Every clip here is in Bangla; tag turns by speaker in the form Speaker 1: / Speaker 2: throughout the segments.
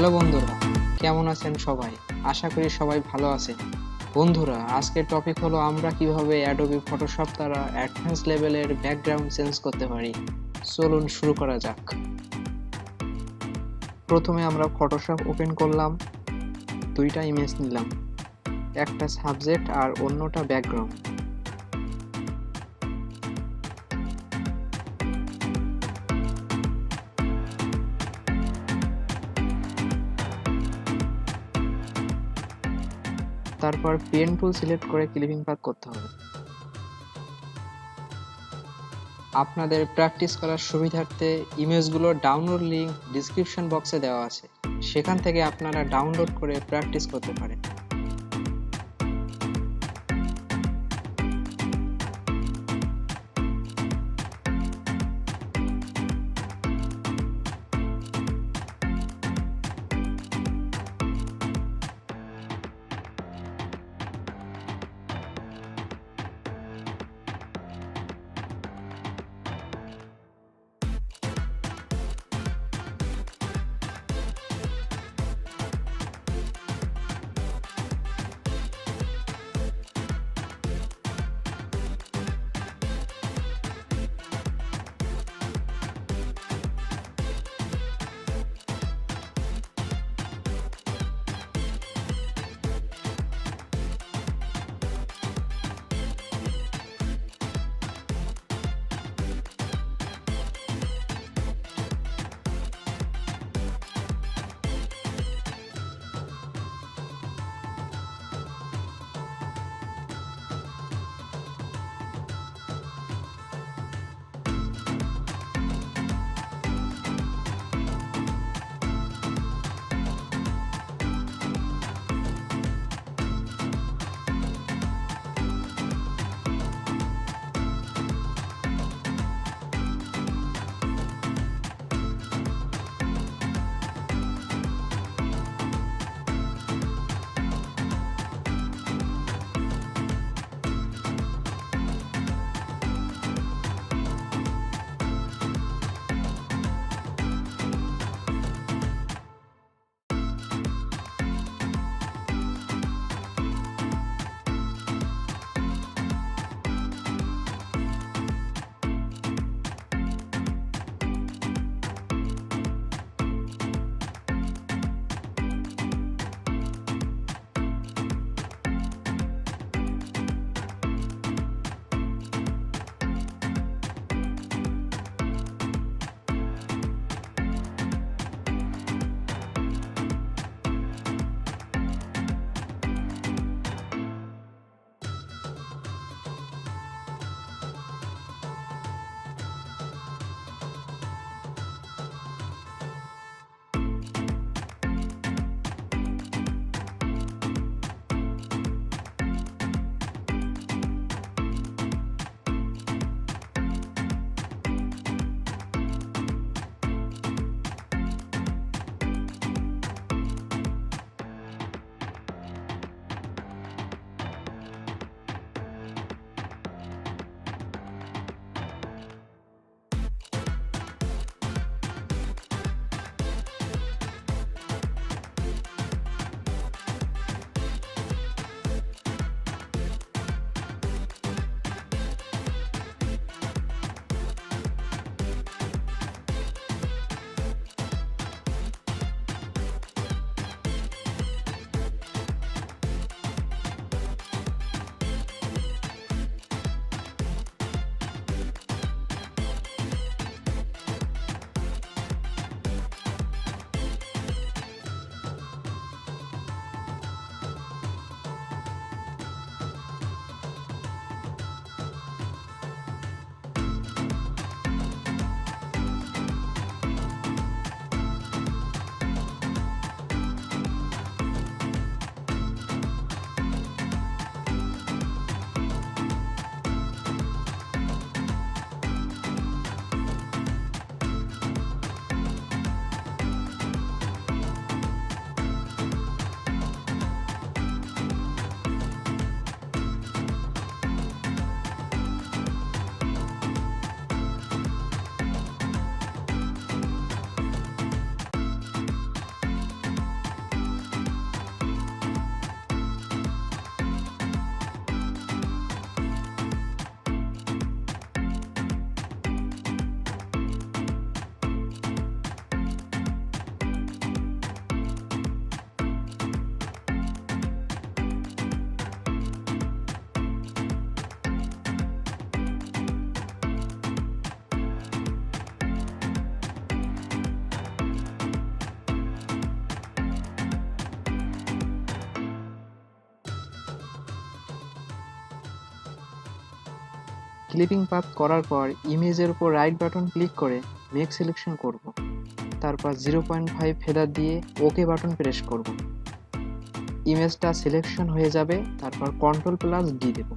Speaker 1: হ্যালো বন্ধুরা, কেমন আছেন সবাই? আশা করি সবাই ভালো আছেন। বন্ধুরা, আজকের টপিক হলো আমরা কিভাবে অ্যাডোবি ফটোশপ দ্বারা অ্যাডভান্স লেভেলের ব্যাকগ্রাউন্ড চেঞ্জ করতে পারি। চলুন শুরু করা যাক। প্রথমে আমরা ফটোশপ ওপেন করলাম, দুইটা ইমেজ নিলাম, একটা সাবজেক্ট আর অন্যটা ব্যাকগ্রাউন্ড। তারপর পেন টুল সিলেক্ট করে ক্লিপিং পাথ করতে হবে। আপনাদের প্র্যাকটিস করার সুবিধার্থে ইমেজগুলোর ডাউনলোড লিংক ডিসক্রিপশন বক্সে দেওয়া আছে, সেখান থেকে আপনারা ডাউনলোড করে প্র্যাকটিস করতে পারেন। ক্লিপিং পাথ করার পর ইমেজের উপর রাইট বাটন ক্লিক করে মেক সিলেকশন করব। তারপর 0.5 ফেদার দিয়ে ওকে বাটন প্রেস করব। ইমেজটা সিলেকশন হয়ে যাবে, তারপর Ctrl+D দেব।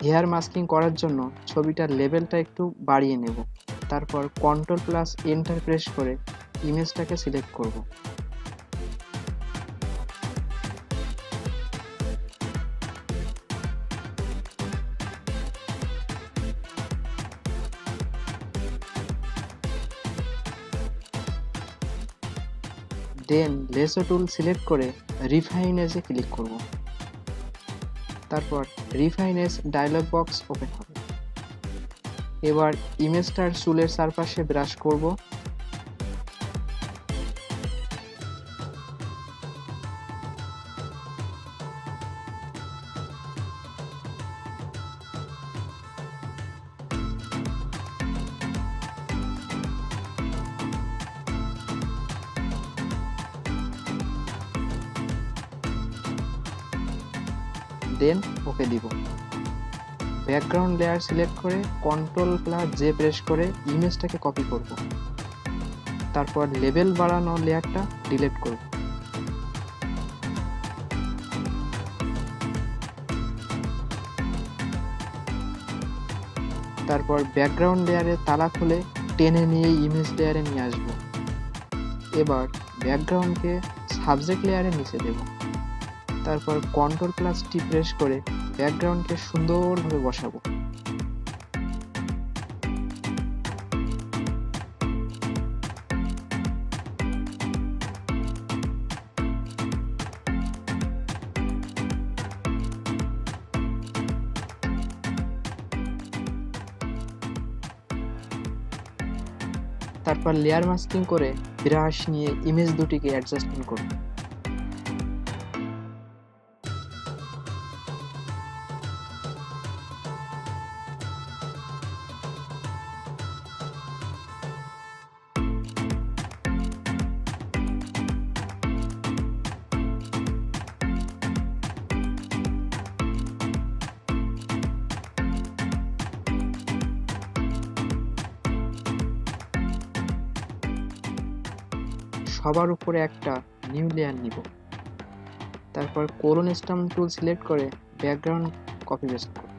Speaker 1: হেয়ার মাস্কিং করার জন্য ছবিটার লেভেলটা একটু বাড়িয়ে নেব। তারপর Ctrl+Enter প্রেস করে ইমেজটাকে সিলেক্ট করব। দেন লেসো টুল সিলেক্ট করে রিফাইন এজে ক্লিক করব। তারপর refine edge dialog box open হবে। এবার ইমেজটার চুলের চারপাশে ব্রাশ করব। দেন ওকে দিব। ব্যাকগ্রাউন্ড লেয়ার সিলেক্ট করে Ctrl+J প্রেস করে ইমেজটাকে কপি করব। তারপর লেভেল বাড়ানো লেয়ারটা ডিলিট করব। তারপর ব্যাকগ্রাউন্ড লেয়ারে তালা খুলে টেনে নিয়ে ইমেজ লেয়ারে নিয়ে আসব। এবার ব্যাকগ্রাউন্ডকে সাবজেক্ট লেয়ারের নিচে দেব। তারপর Ctrl+T প্রেস করে ব্যাকগ্রাউন্ডকে সুন্দরভাবে বসাবো। তারপর লেয়ার মাস্কিং করে ব্রাশ নিয়ে ইমেজ দুটিকে অ্যাডজাস্টমেন্ট করব। সবার উপরে একটা নিউ লেয়ার নিব। তারপর কোলন স্টাম্প টুল সিলেক্ট করে ব্যাকগ্রাউন্ড কপি পেস্ট করব।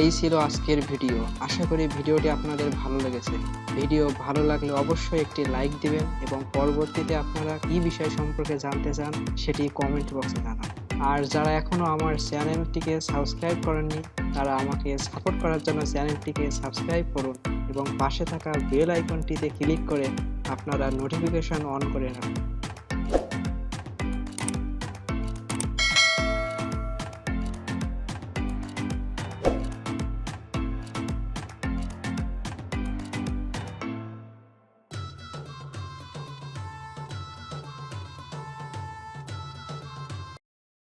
Speaker 1: এই ছিল আজকের ভিডিও। আশা করি ভিডিওটি আপনাদের ভালো লেগেছে। ভিডিও ভালো লাগলে অবশ্যই একটি লাইক দিবেন এবং পরবর্তীতে আপনারা কি বিষয় সম্পর্কে জানতে চান সেটি কমেন্ট বক্সে জানান। আর যারা এখনো আমার চ্যানেলটিকে সাবস্ক্রাইব করেননি তারা আমাকে সাপোর্ট করার জন্য চ্যানেলটিকে সাবস্ক্রাইব করুন এবং পাশে থাকা বেল আইকনটিতে ক্লিক করে আপনারা নোটিফিকেশন অন করে রাখুন।